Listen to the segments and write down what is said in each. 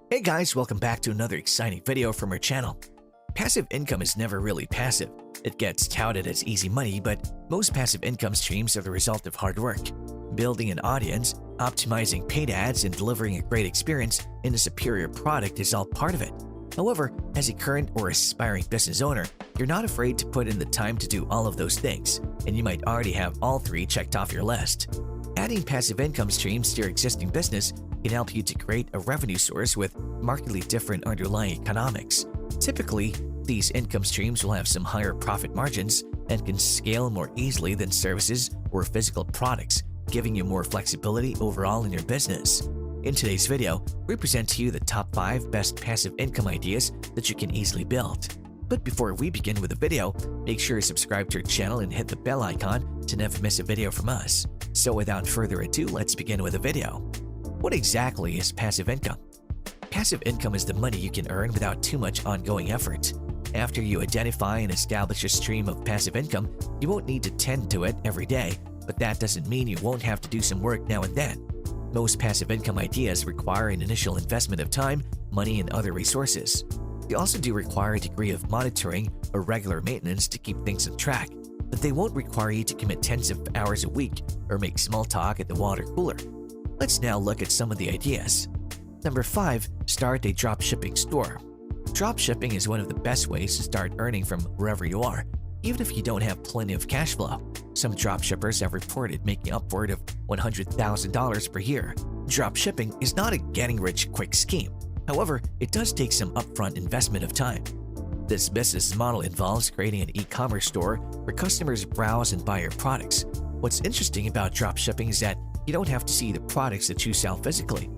Hey guys, welcome back to another exciting video from our channel. Passive income is never really passive. It gets touted as easy money, but most passive income streams are the result of hard work. Building an audience, optimizing paid ads, and delivering a great experience in a superior product is all part of it. However, as a current or aspiring business owner, you're not afraid to put in the time to do all of those things, and you might already have all three checked off your list. Adding passive income streams to your existing business can help you to create a revenue source with markedly different underlying economics. Typically, these income streams will have some higher profit margins and can scale more easily than services or physical products, giving you more flexibility overall in your business. In today's video, we present to you the top 5 best passive income ideas that you can easily build. But before we begin with the video, make sure to subscribe to our channel and hit the bell icon to never miss a video from us. So without further ado, let's begin with the video. What exactly is passive income? Passive income is the money you can earn without too much ongoing effort. After you identify and establish a stream of passive income, you won't need to tend to it every day, but that doesn't mean you won't have to do some work now and then. Most passive income ideas require an initial investment of time, money, and other resources. They also do require a degree of monitoring or regular maintenance to keep things on track, but they won't require you to commit tens of hours a week or make small talk at the water cooler. Let's now look at some of the ideas. Number 5. Start a dropshipping store. Dropshipping is one of the best ways to start earning from wherever you are, even if you don't have plenty of cash flow. Some dropshippers have reported making upward of $100,000 per year. Dropshipping is not a getting-rich-quick scheme. However, it does take some upfront investment of time. This business model involves creating an e-commerce store where customers browse and buy your products. What's interesting about dropshipping is that you don't have to see the products that you sell physically.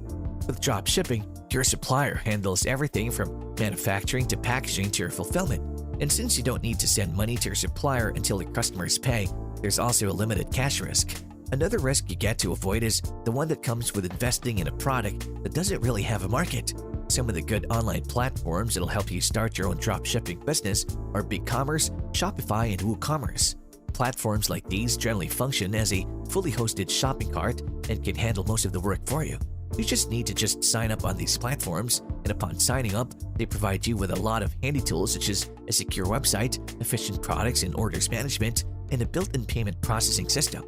With dropshipping, your supplier handles everything from manufacturing to packaging to your fulfillment. And since you don't need to send money to your supplier until the customers pay, there's also a limited cash risk. Another risk you get to avoid is the one that comes with investing in a product that doesn't really have a market. Some of the good online platforms that'll help you start your own dropshipping business are BigCommerce, Shopify, and WooCommerce. Platforms like these generally function as a fully hosted shopping cart and can handle most of the work for you. You just need to sign up on these platforms, and upon signing up, they provide you with a lot of handy tools such as a secure website, efficient products and orders management, and a built-in payment processing system.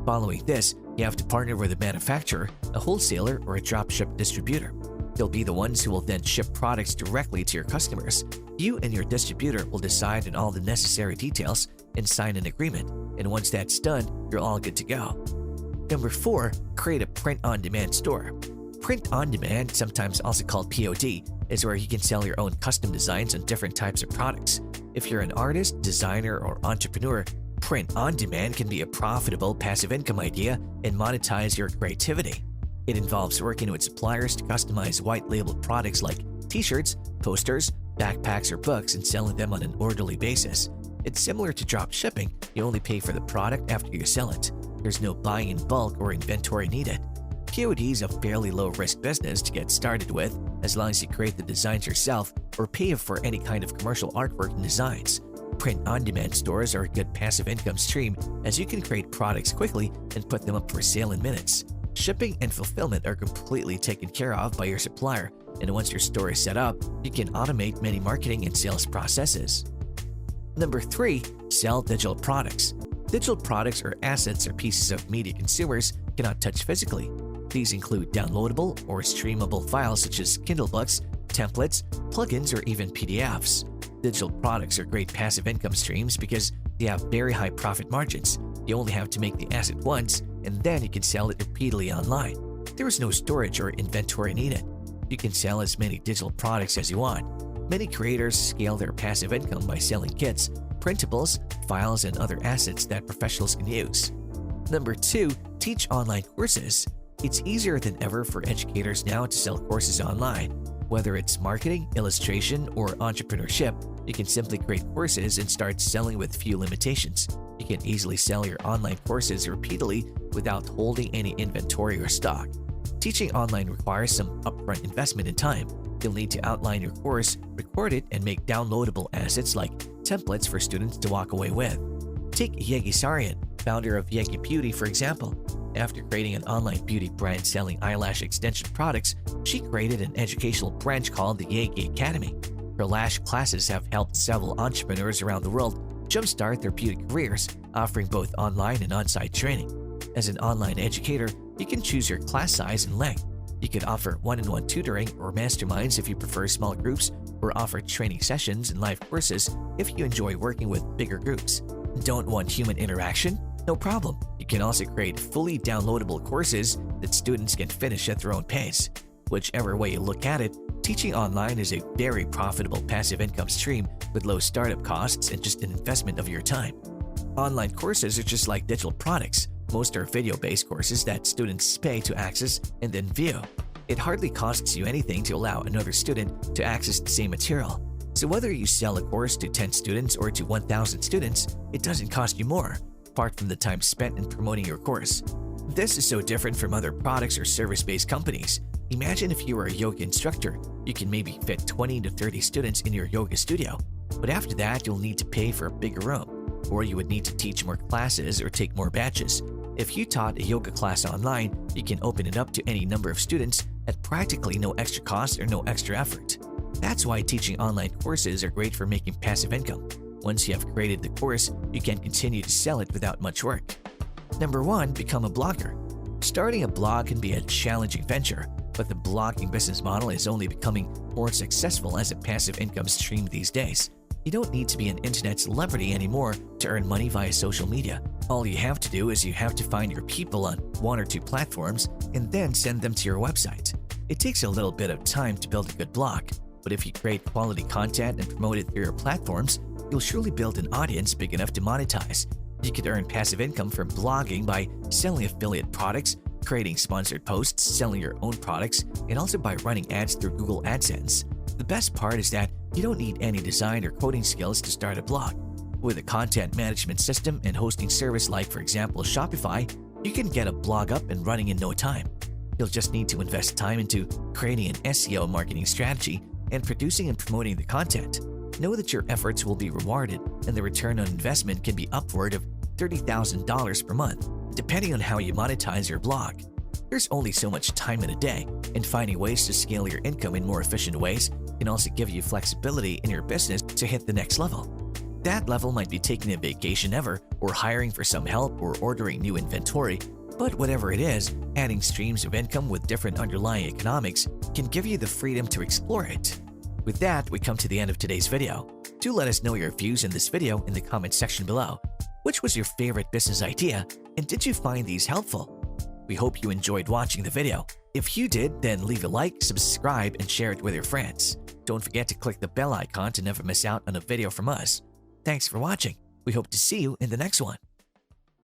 Following this, you have to partner with a manufacturer, a wholesaler, or a dropship distributor. They'll be the ones who will then ship products directly to your customers. You and your distributor will decide on all the necessary details and sign an agreement, and once that's done, you're all good to go. Number 4. Create a print-on-demand store. Print-on-demand, sometimes also called POD, is where you can sell your own custom designs on different types of products. If you're an artist, designer, or entrepreneur, print-on-demand can be a profitable passive income idea and monetize your creativity. It involves working with suppliers to customize white-labeled products like t-shirts, posters, backpacks, or books and selling them on an orderly basis. It's similar to drop shipping. You only pay for the product after you sell it. There's no buying in bulk or inventory needed. POD is a fairly low-risk business to get started with as long as you create the designs yourself or pay for any kind of commercial artwork and designs. Print-on-demand stores are a good passive income stream as you can create products quickly and put them up for sale in minutes. Shipping and fulfillment are completely taken care of by your supplier, and once your store is set up, you can automate many marketing and sales processes. Number 3. Sell digital products. Digital products are assets or pieces of media consumers cannot touch physically. These include downloadable or streamable files such as Kindle books, templates, plugins, or even PDFs. Digital products are great passive income streams because they have very high profit margins. You only have to make the asset once, and then you can sell it repeatedly online. There is no storage or inventory needed. You can sell as many digital products as you want. Many creators scale their passive income by selling kits, printables, files, and other assets that professionals can use. Number 2. Teach online courses. It's easier than ever for educators now to sell courses online. Whether it's marketing, illustration, or entrepreneurship, you can simply create courses and start selling with few limitations. You can easily sell your online courses repeatedly without holding any inventory or stock. Teaching online requires some upfront investment in time. You'll need to outline your course, record it, and make downloadable assets like templates for students to walk away with. Take Yegi Sarian, founder of Yegi Beauty, for example. After creating an online beauty brand selling eyelash extension products, she created an educational branch called the Yagi Academy. Her lash classes have helped several entrepreneurs around the world jumpstart their beauty careers, offering both online and on-site training. As an online educator, you can choose your class size and length. You could offer one-on-one tutoring or masterminds if you prefer small groups, or offer training sessions and live courses if you enjoy working with bigger groups. Don't want human interaction? No problem. You can also create fully downloadable courses that students can finish at their own pace. Whichever way you look at it, teaching online is a very profitable passive income stream with low startup costs and just an investment of your time. Online courses are just like digital products. Most are video-based courses that students pay to access and then view. It hardly costs you anything to allow another student to access the same material. So whether you sell a course to 10 students or to 1,000 students, it doesn't cost you more, apart from the time spent in promoting your course. This is so different from other products or service-based companies. Imagine if you were a yoga instructor, you can maybe fit 20 to 30 students in your yoga studio. But after that, you'll need to pay for a bigger room, or you would need to teach more classes or take more batches. If you taught a yoga class online, you can open it up to any number of students at practically no extra cost or no extra effort. That's why teaching online courses are great for making passive income. Once you have created the course, you can continue to sell it without much work. Number 1. Become a blogger. Starting a blog can be a challenging venture, but the blogging business model is only becoming more successful as a passive income stream these days. You don't need to be an internet celebrity anymore to earn money via social media. All you have to do is you have to find your people on 1 or 2 platforms and then send them to your website. It takes a little bit of time to build a good blog, but if you create quality content and promote it through your platforms, you'll surely build an audience big enough to monetize. You could earn passive income from blogging by selling affiliate products, creating sponsored posts, selling your own products, and also by running ads through Google AdSense. The best part is that you don't need any design or coding skills to start a blog. With a content management system and hosting service like, for example, Shopify, you can get a blog up and running in no time. You'll just need to invest time into creating an SEO marketing strategy and producing and promoting the content. Know that your efforts will be rewarded, and the return on investment can be upward of $30,000 per month, depending on how you monetize your blog. There's only so much time in a day, and finding ways to scale your income in more efficient ways can also give you flexibility in your business to hit the next level. That level might be taking a vacation ever, or hiring for some help, or ordering new inventory, but whatever it is, adding streams of income with different underlying economics can give you the freedom to explore it. With that, we come to the end of today's video. Do let us know your views in this video in the comment section below. Which was your favorite business idea, and did you find these helpful? We hope you enjoyed watching the video. If you did, then leave a like, subscribe, and share it with your friends. Don't forget to click the bell icon to never miss out on a video from us. Thanks for watching. We hope to see you in the next one.